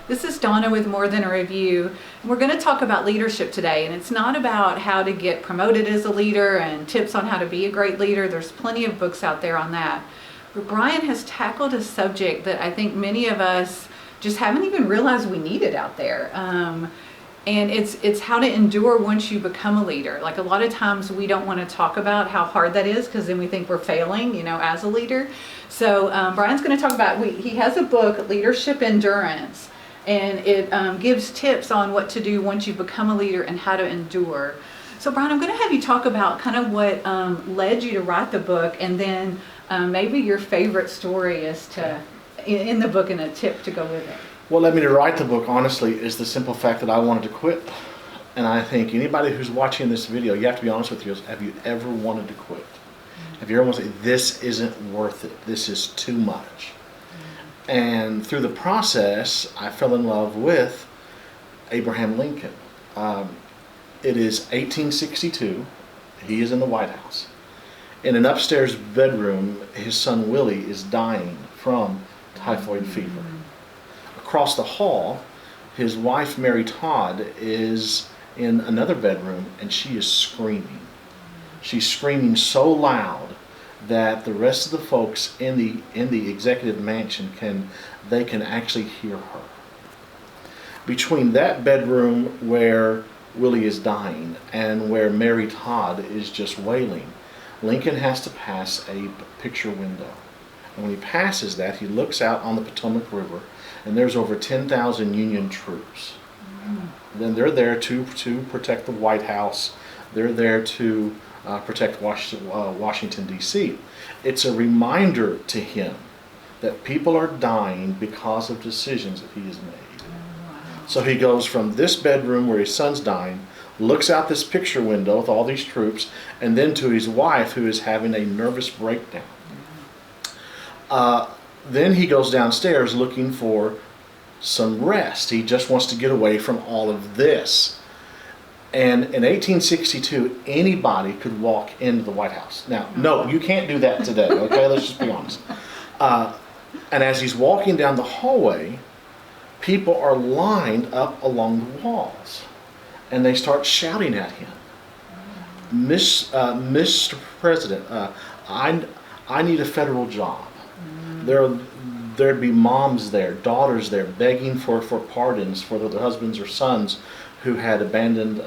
This is Donna with More Than a Review. We're going to talk about leadership today, and it's not about how to get promoted as a leader and tips on how to be a great leader. There's plenty of books out there on that. But Brian has tackled a subject that I think many of us just haven't even realized we needed out there. And it's how to endure once you become a leader. Like, a lot of times we don't want to talk about how hard that is because then we think we're failing, as a leader. So Brian's going to talk about, he has a book, Leadership Endurance, and it gives tips on what to do once you become a leader and how to endure. So Brian, I'm going to have you talk about kind of what led you to write the book, and then maybe your favorite story as to in the book and a tip to go with it. What led me to write the book, honestly, is the simple fact that I wanted to quit. And I think anybody who's watching this video, you have to be honest with you, have you ever wanted to quit? Have you ever wanted to say, this isn't worth it, this is too much? And through the process, I fell in love with Abraham Lincoln. It is 1862, he is in the White House. In an upstairs bedroom, his son Willie is dying from typhoid fever. Across the hall, his wife Mary Todd is in another bedroom, and she is screaming. She's screaming so loud that the rest of the folks in the executive mansion can actually hear her. Between that bedroom where Willie is dying and where Mary Todd is just wailing, Lincoln has to pass a picture window. And when he passes that, he looks out on the Potomac River, and there's over 10,000 Union troops. Then they're there to protect the White House. They're there to protect Washington, D.C. It's a reminder to him that people are dying because of decisions that he has made. So he goes from this bedroom where his son's dying, looks out this picture window with all these troops, and then to his wife, who is having a nervous breakdown. Then he goes downstairs looking for some rest. He just wants to get away from all of this. And in 1862, anybody could walk into the White House. Now, no, you can't do that today, okay? Let's just be honest. And as he's walking down the hallway, people are lined up along the walls, and they start shouting at him, Mr. President, I need a federal job. There'd be moms there, daughters there, begging for pardons for their husbands or sons who had abandoned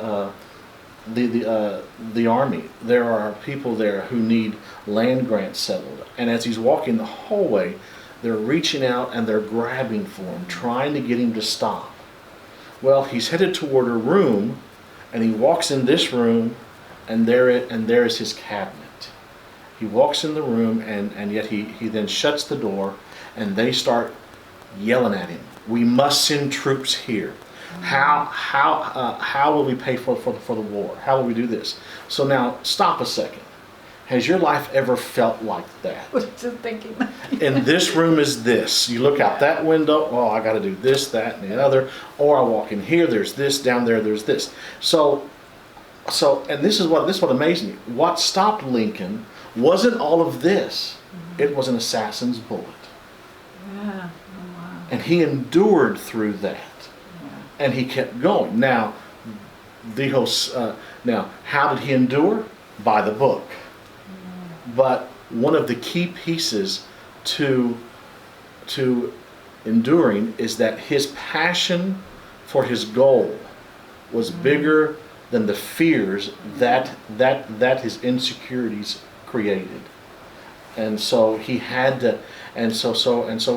the army. There are people there who need land grants settled. And as he's walking the hallway, they're reaching out and they're grabbing for him, trying to get him to stop. Well, he's headed toward a room, and he walks in this room, and there is his cabinet. He walks in the room, and yet he then shuts the door, and they start yelling at him. We must send troops here. How will we pay for the war? How will we do this? So now, stop a second. Has your life ever felt like that? I was just thinking. And this room is this. You look out that window, oh, I got to do this, that, and the other. Or I walk in here, there's this, down there, there's this. So, and this is what amazed me. What stopped Lincoln wasn't all of this. It was an assassin's bullet. Yeah. Oh, wow. And he endured through that. Yeah. And he kept going. Now, how did he endure? By the book. But one of the key pieces to enduring is that his passion for his goal was bigger than the fears that his insecurities created. And so he had to, and so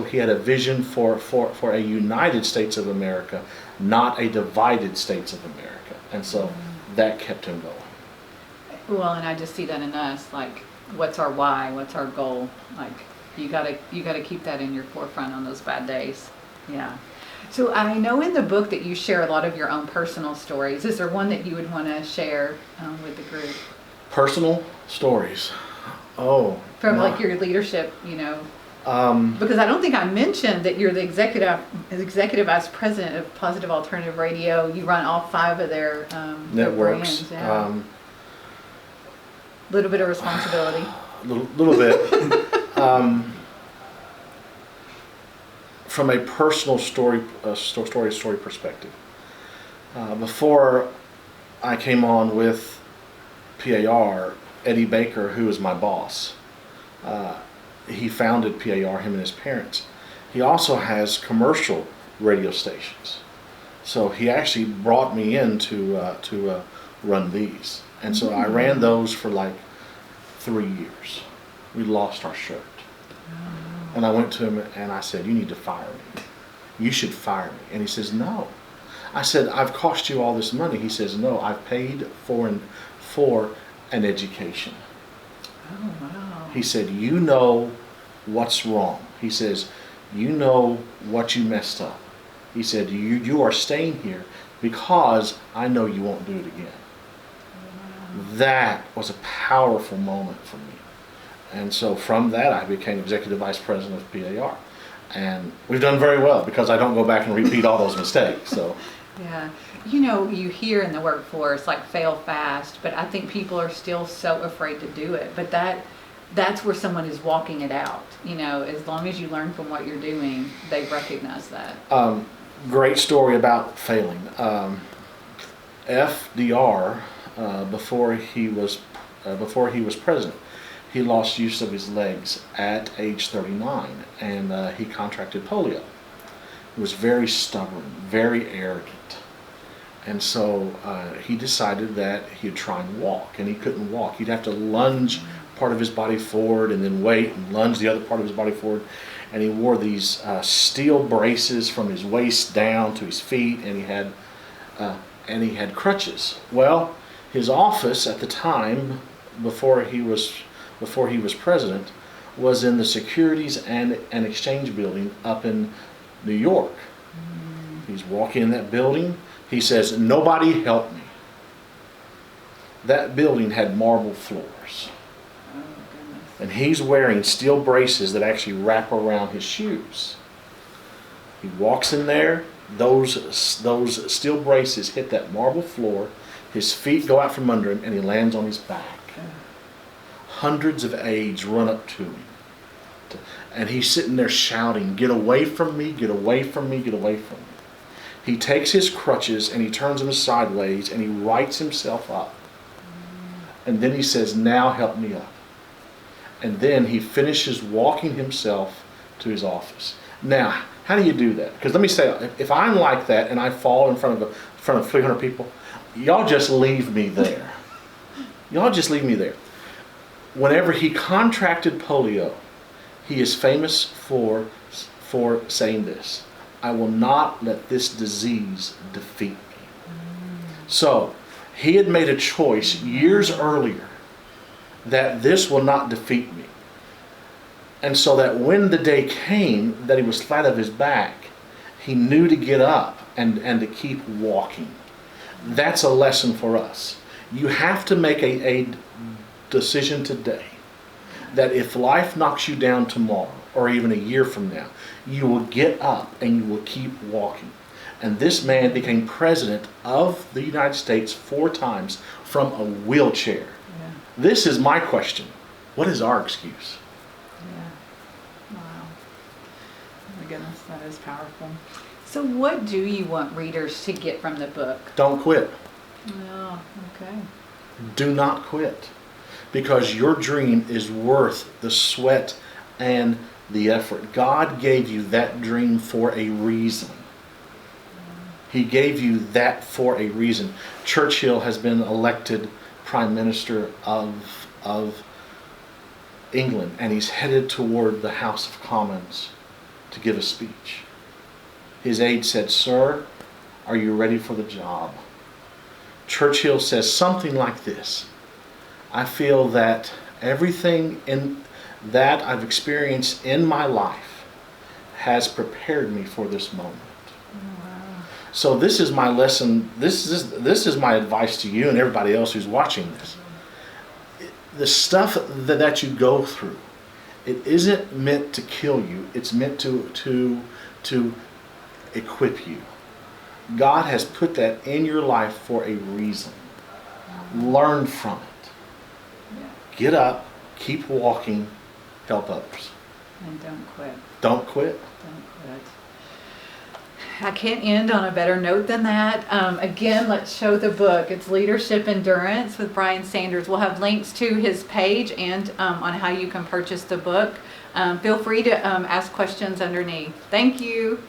he had a vision for a United States of America, not a divided States of America. And so that kept him going. Well, and I just see that in us, like, what's our why? What's our goal? Like, you gotta keep that in your forefront on those bad days. Yeah. So I know in the book that you share a lot of your own personal stories. Is there one that you would want to share with the group? Personal stories. Oh. From no. like your leadership, because I don't think I mentioned that you're the executive vice president of Positive Alternative Radio. You run all 5 of their networks. Brands, yeah. Little bit of responsibility. Little bit. from a personal story perspective. Before I came on with PAR, Eddie Baker, who is my boss, he founded PAR, him and his parents. He also has commercial radio stations. So he actually brought me in to run these. And so I ran those for like 3 years. We lost our shirt. And I went to him and I said, you need to fire me. You should fire me. And he says, no. I said, I've cost you all this money. He says, no, I've paid for an education. Oh, wow. He said, you know what's wrong. He says, you know what you messed up. He said, you are staying here because I know you won't do it again. Wow. That was a powerful moment for me. And so from that, I became executive vice president of PAR. And we've done very well because I don't go back and repeat all those mistakes. So. Yeah. You know, you hear in the workforce like fail fast, but I think people are still so afraid to do it. But that's where someone is walking it out. You know, as long as you learn from what you're doing, they recognize that. Great story about failing. FDR, before he was president, he lost use of his legs at age 39, and he contracted polio. He was very stubborn, very arrogant. And so he decided that he'd try and walk, and he couldn't walk. He'd have to lunge part of his body forward and then wait and lunge the other part of his body forward. And he wore these steel braces from his waist down to his feet, and he had crutches. Well, his office at the time, before he was president, was in the Securities and Exchange Building up in New York. He's walking in that building. He says, nobody help me. That building had marble floors. Oh, goodness. And he's wearing steel braces that actually wrap around his shoes. He walks in there, those steel braces hit that marble floor, his feet go out from under him, and he lands on his back. Hundreds of aides run up to him. And he's sitting there shouting, get away from me, get away from me, get away from me. He takes his crutches and he turns them sideways and he rights himself up. And then he says, now help me up. And then he finishes walking himself to his office. Now, how do you do that? Because let me say, if I'm like that and I fall in front of 300 people, y'all just leave me there. Y'all just leave me there. Whenever he contracted polio, he is famous for saying this: I will not let this disease defeat me. So he had made a choice years earlier that this will not defeat me. And so that when the day came that he was flat of his back, he knew to get up and to keep walking. That's a lesson for us. You have to make a decision today that if life knocks you down tomorrow or even a year from now, you will get up and you will keep walking. And this man became president of the United States 4 times from a wheelchair. Yeah. This is my question. What is our excuse? Yeah. Wow. Oh my goodness, that is powerful. So what do you want readers to get from the book? Don't quit. Oh, okay. Do not quit. Because your dream is worth the sweat and the effort. God gave you that dream for a reason. He gave you that for a reason. Churchill has been elected Prime Minister of England, and he's headed toward the House of Commons to give a speech. His aide said, "Sir, are you ready for the job?" Churchill says something like this: I feel that everything in that I've experienced in my life has prepared me for this moment. Wow. So this is my lesson. This is my advice to you and everybody else who's watching this. The stuff that you go through, it isn't meant to kill you. It's meant to equip you. God has put that in your life for a reason. Learn from it. Yeah. Get up, keep walking, help others. And don't quit. Don't quit. Don't quit. I can't end on a better note than that. Again, let's show the book. It's Leadership Endurance with Brian Sanders. We'll have links to his page and on how you can purchase the book. Feel free to ask questions underneath. Thank you.